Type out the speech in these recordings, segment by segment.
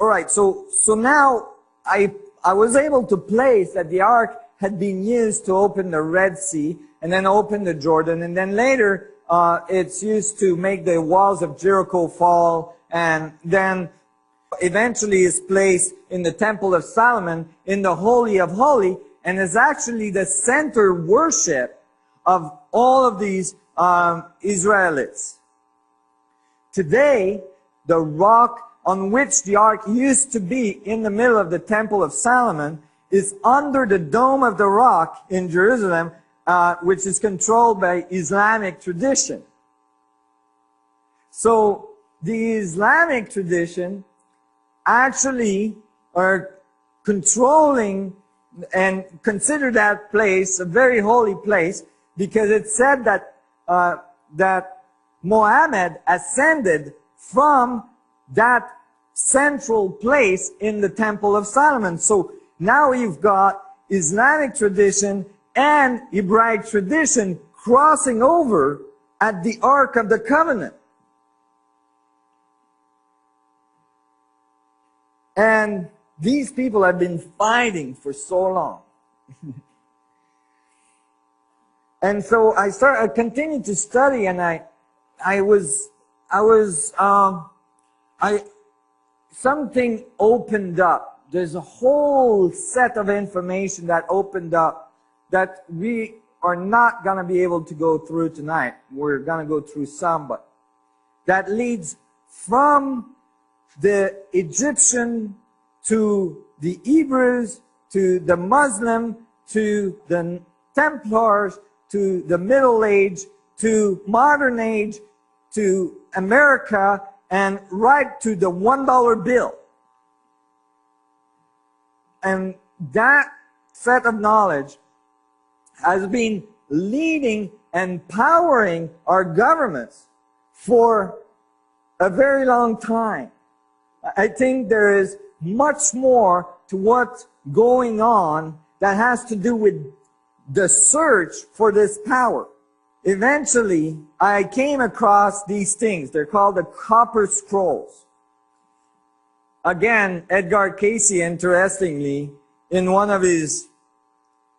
All right, so now I was able to place that the ark had been used to open the Red Sea and then open the Jordan, and then later it's used to make the walls of Jericho fall, and then eventually is placed in the Temple of Solomon in the Holy of Holies, and is actually the center worship of all of these Israelites. Today, the rock on which the ark used to be in the middle of the Temple of Solomon is under the dome of the rock in Jerusalem, which is controlled by Islamic tradition. So the Islamic tradition actually are controlling and consider that place a very holy place, because it said that that Muhammad ascended from that central place in the Temple of Solomon. So now you've got Islamic tradition and Hebraic tradition crossing over at the Ark of the Covenant. And these people have been fighting for so long. And so I continued to study, and something opened up. There's a whole set of information that opened up that we are not going to be able to go through tonight. We're going to go through some, but that leads from the Egyptian to the Hebrews to the Muslim to the Templars to the Middle Age to modern age to America, and right to the $1 bill. And that set of knowledge has been leading and powering our governments for a very long time. I think there is much more to what's going on that has to do with the search for this power. Eventually, I came across these things. They're called the Copper Scrolls. Again, Edgar Cayce, interestingly, in one of his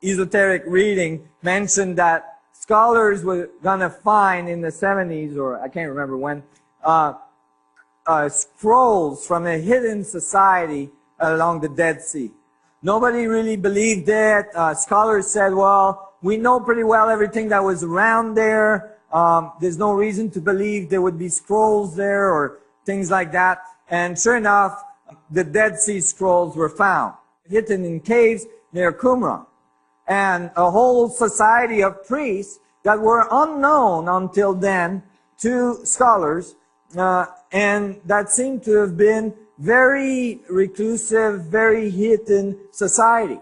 esoteric reading, mentioned that scholars were going to find in the 70s, or I can't remember when, scrolls from a hidden society along the Dead Sea. Nobody really believed it. Scholars said, well, we know pretty well everything that was around there. There's no reason to believe there would be scrolls there or things like that. And sure enough, the Dead Sea Scrolls were found, hidden in caves near Qumran. And a whole society of priests that were unknown until then to scholars, and that seemed to have been very reclusive, very hidden society.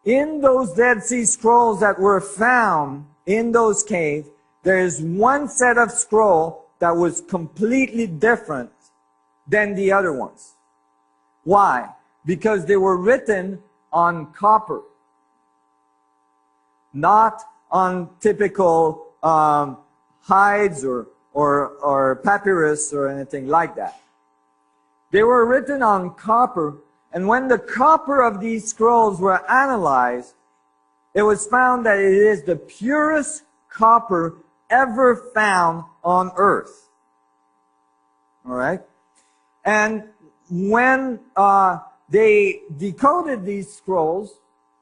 In those Dead Sea Scrolls that were found in those caves, there is one set of scroll that was completely different than the other ones. Why? Because they were written on copper, not on typical hides or papyrus or anything like that. They were written on copper, and when the copper of these scrolls were analyzed, it was found that it is the purest copper ever found on earth. All right? And when they decoded these scrolls,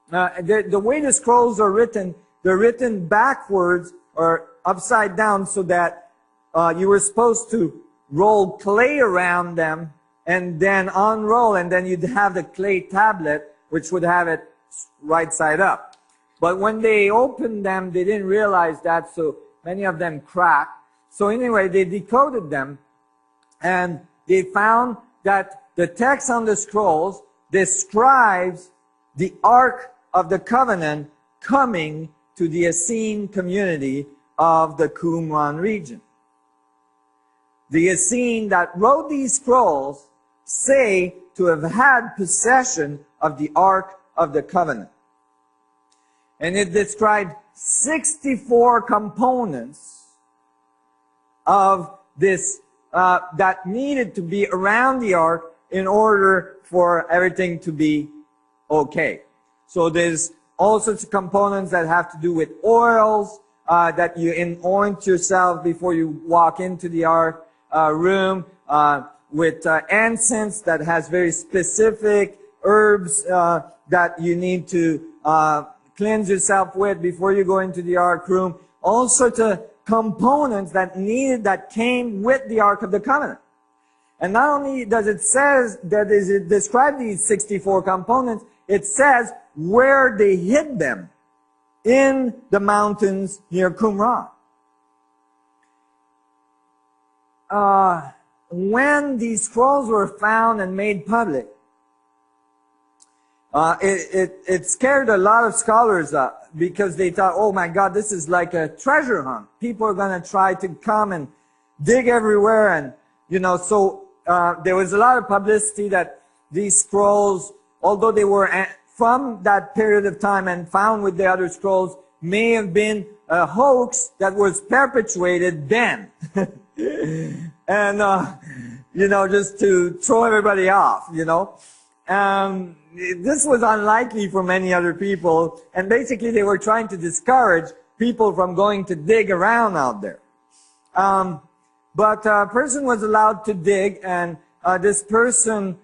the way the scrolls are written, they're written backwards or upside down, so that you were supposed to roll clay around them and then unroll, and then you'd have the clay tablet, which would have it right side up. But when they opened them, they didn't realize that, so many of them cracked. So anyway, they decoded them, and they found that the text on the scrolls describes the Ark of the Covenant coming to the Essene community of the Qumran region. The Essene that wrote these scrolls say to have had possession of the Ark of the Covenant. And it described 64 components of this that needed to be around the Ark in order for everything to be okay. So there's all sorts of components that have to do with oils, that you anoint yourself before you walk into the ark room, with incense that has very specific herbs that you need to cleanse yourself with before you go into the ark room. All sorts of components that came with the Ark of the Covenant. And not only does it describe these 64 components, it says where they hid them in the mountains near Qumran. When these scrolls were found and made public, it scared a lot of scholars because they thought, oh my God, this is like a treasure hunt. People are going to try to come and dig everywhere. And, so there was a lot of publicity that these scrolls, although they were from that period of time and found with the other scrolls, may have been a hoax that was perpetuated then. And, just to throw everybody off, this was unlikely for many other people, and basically they were trying to discourage people from going to dig around out there. But a person was allowed to dig, and this person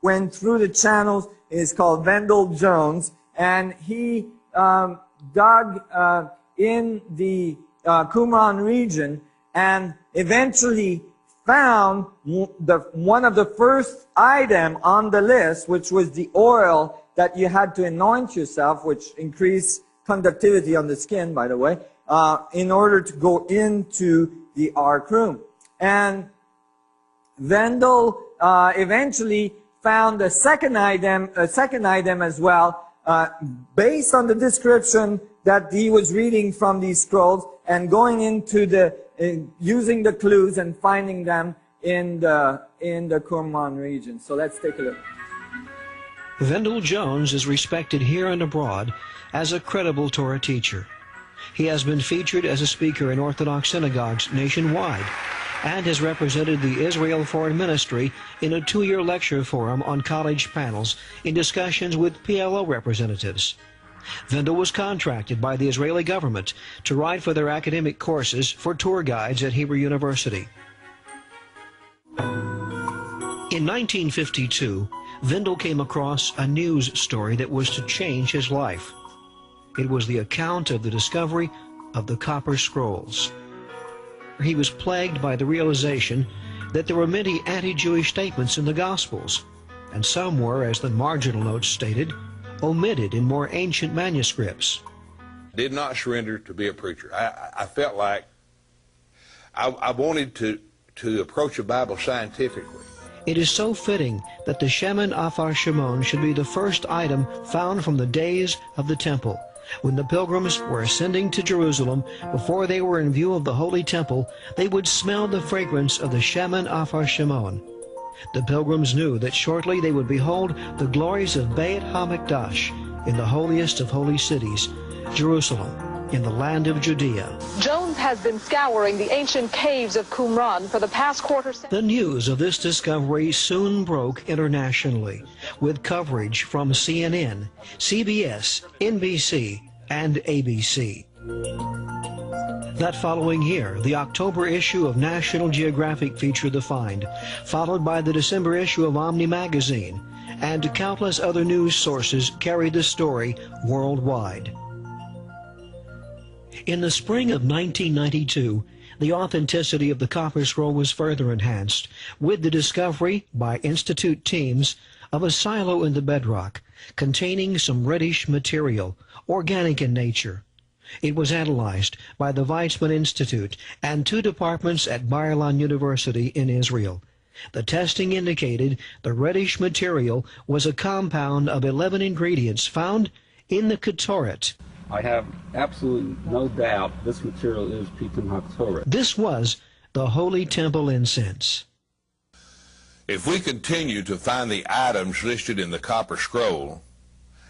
went through the channels. Is called Wendell Jones, and he dug in the Qumran region and eventually found one of the first item on the list, which was the oil that you had to anoint yourself, which increased conductivity on the skin, by the way, in order to go into the ark room. And Wendell eventually found a second item as well, based on the description that he was reading from these scrolls, and going into using the clues and finding them in the Qumran region. So let's take a look. Wendell Jones is respected here and abroad as a credible Torah teacher. He has been featured as a speaker in Orthodox synagogues nationwide, and has represented the Israel Foreign Ministry in a 2-year lecture forum on college panels in discussions with PLO representatives. Wendell was contracted by the Israeli government to write for their academic courses for tour guides at Hebrew University. In 1952, Wendell came across a news story that was to change his life. It was the account of the discovery of the Copper Scrolls. He was plagued by the realization that there were many anti-Jewish statements in the Gospels, and some were, as the marginal notes stated, omitted in more ancient manuscripts. Did not surrender to be a preacher. I felt like I wanted to approach the Bible scientifically. It is so fitting that the Shemen Afar Shimon should be the first item found from the days of the temple. When the pilgrims were ascending to Jerusalem, before they were in view of the Holy Temple, they would smell the fragrance of the Shemen Afar Shimon. The pilgrims knew that shortly they would behold the glories of Beit HaMikdash in the holiest of holy cities, Jerusalem, in the land of Judea. Jones has been scouring the ancient caves of Qumran for the past quarter century. The news of this discovery soon broke internationally, with coverage from CNN, CBS, NBC, and ABC. That following year, the October issue of National Geographic featured the find, followed by the December issue of Omni magazine, and countless other news sources carried the story worldwide. In the spring of 1992, the authenticity of the Copper Scroll was further enhanced with the discovery by Institute teams of a silo in the bedrock containing some reddish material, organic in nature. It was analyzed by the Weizmann Institute and 2 departments at Bar-Ilan University in Israel. The testing indicated the reddish material was a compound of 11 ingredients found in the Ketoret. I have absolutely no doubt this material is Pitum HaKetoret. This was the Holy Temple incense. If we continue to find the items listed in the Copper Scroll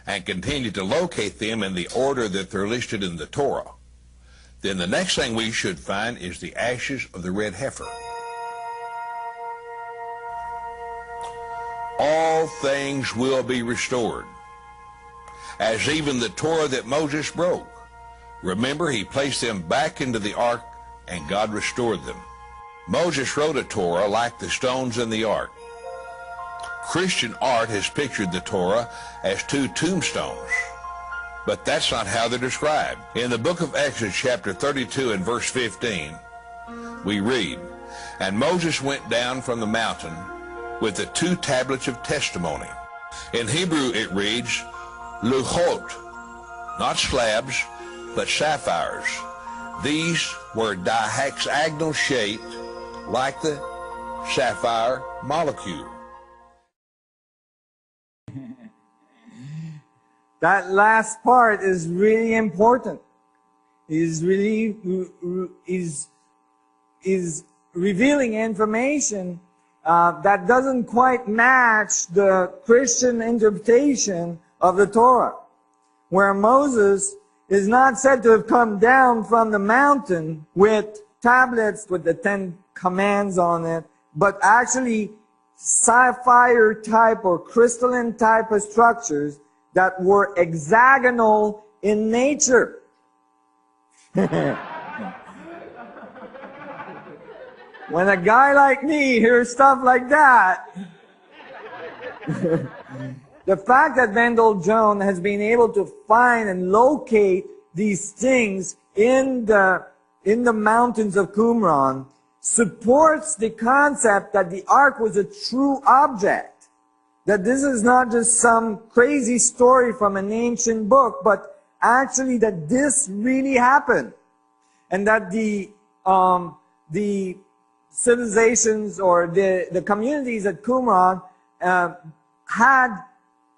and continue to locate them in the order that they're listed in the Torah, then the next thing we should find is the ashes of the red heifer. all things will be restored, as even the Torah that Moses broke. Remember, he placed them back into the ark, and God restored them. Moses wrote a Torah like the stones in the ark. Christian art has pictured the Torah as two tombstones, but that's not how they're described. In the book of Exodus, chapter 32 and verse 15, we read, "And Moses went down from the mountain with the two tablets of testimony." In Hebrew it reads, luchot, not slabs, but sapphires. These were dihexagonal shaped like the sapphire molecule. That last part is really important. Is revealing information that doesn't quite match the Christian interpretation of the Torah, where Moses is not said to have come down from the mountain with tablets with the 10 commands on it, but actually sapphire type or crystalline type of structures that were hexagonal in nature. When a guy like me hears stuff like that, the fact that Wendell Jones has been able to find and locate these things in the mountains of Qumran supports the concept that the ark was a true object. That this is not just some crazy story from an ancient book, but actually that this really happened. And that the civilizations or the communities at Qumran had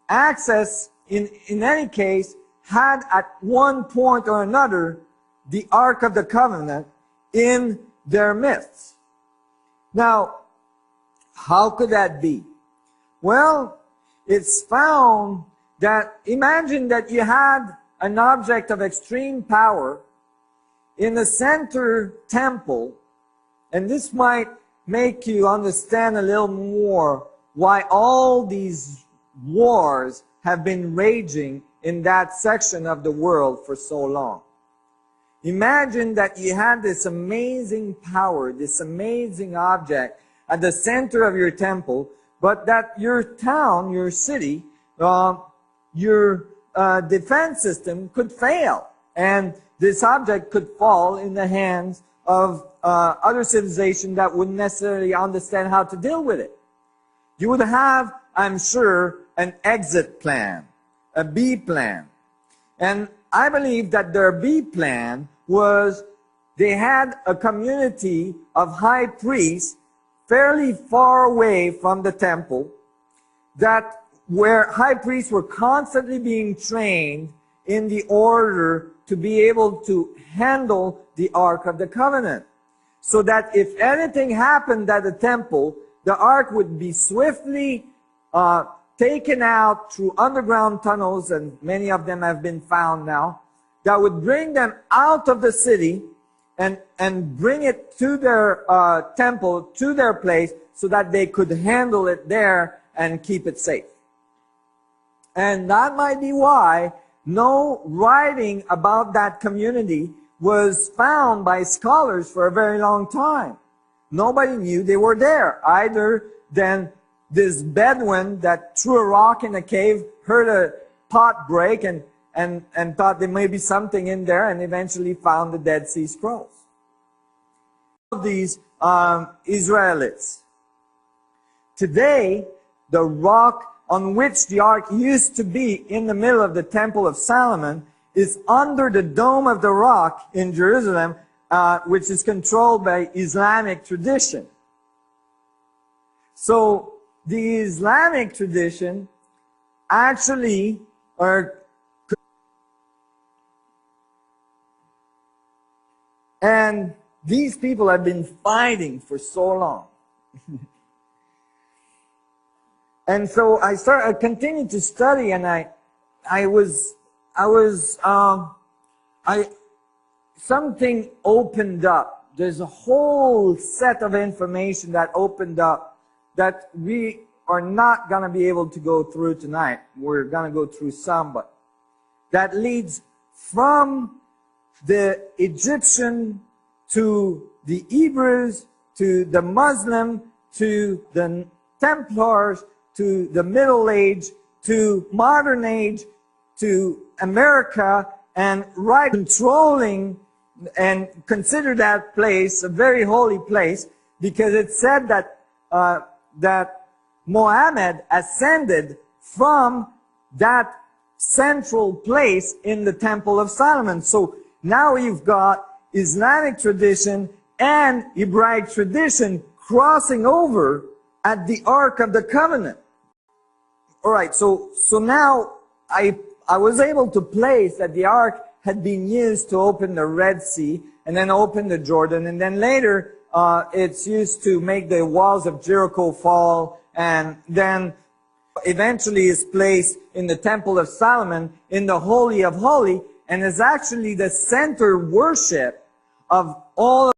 access, in any case, had at one point or another the Ark of the Covenant in their midst. Now, how could that be? Well, it's found that, imagine that you had an object of extreme power in the center temple, and this might make you understand a little more why all these wars have been raging in that section of the world for so long. Imagine that you had this amazing power, this amazing object at the center of your temple, but that your town, your city, your defense system could fail. And this object could fall in the hands of other civilization that wouldn't necessarily understand how to deal with it. You would have, I'm sure, an exit plan, a B plan. And I believe that their B plan was they had a community of high priests fairly far away from the temple, that where high priests were constantly being trained in the order to be able to handle the Ark of the Covenant. So that if anything happened at the temple, the Ark would be swiftly taken out through underground tunnels, and many of them have been found now, that would bring them out of the city and bring it to their temple, to their place, so that they could handle it there and keep it safe. And that might be why no writing about that community was found by scholars for a very long time. Nobody knew they were there, either than this Bedouin that threw a rock in a cave, heard a pot break, and thought there may be something in there, and eventually found the Dead Sea Scrolls. Of these Israelites. Today, the rock on which the ark used to be in the middle of the Temple of Solomon is under the Dome of the Rock in Jerusalem, which is controlled by Islamic tradition. So the Islamic tradition actually and these people have been fighting for so long. And so I continued to study, and something opened up. There's a whole set of information that opened up that we are not going to be able to go through tonight. We're going to go through some, but that leads from the Egyptian to the Hebrews to the Muslim to the Templars to the Middle Age to modern age to America, and right controlling and consider that place a very holy place, because it said that that Muhammad ascended from that central place in the Temple of Solomon. So now you've got Islamic tradition and Hebraic tradition crossing over at the Ark of the Covenant. All right, so now I was able to place that the Ark had been used to open the Red Sea and then open the Jordan, and then later it's used to make the walls of Jericho fall, and then eventually is placed in the Temple of Solomon in the Holy of Holies, and is actually the center worship of all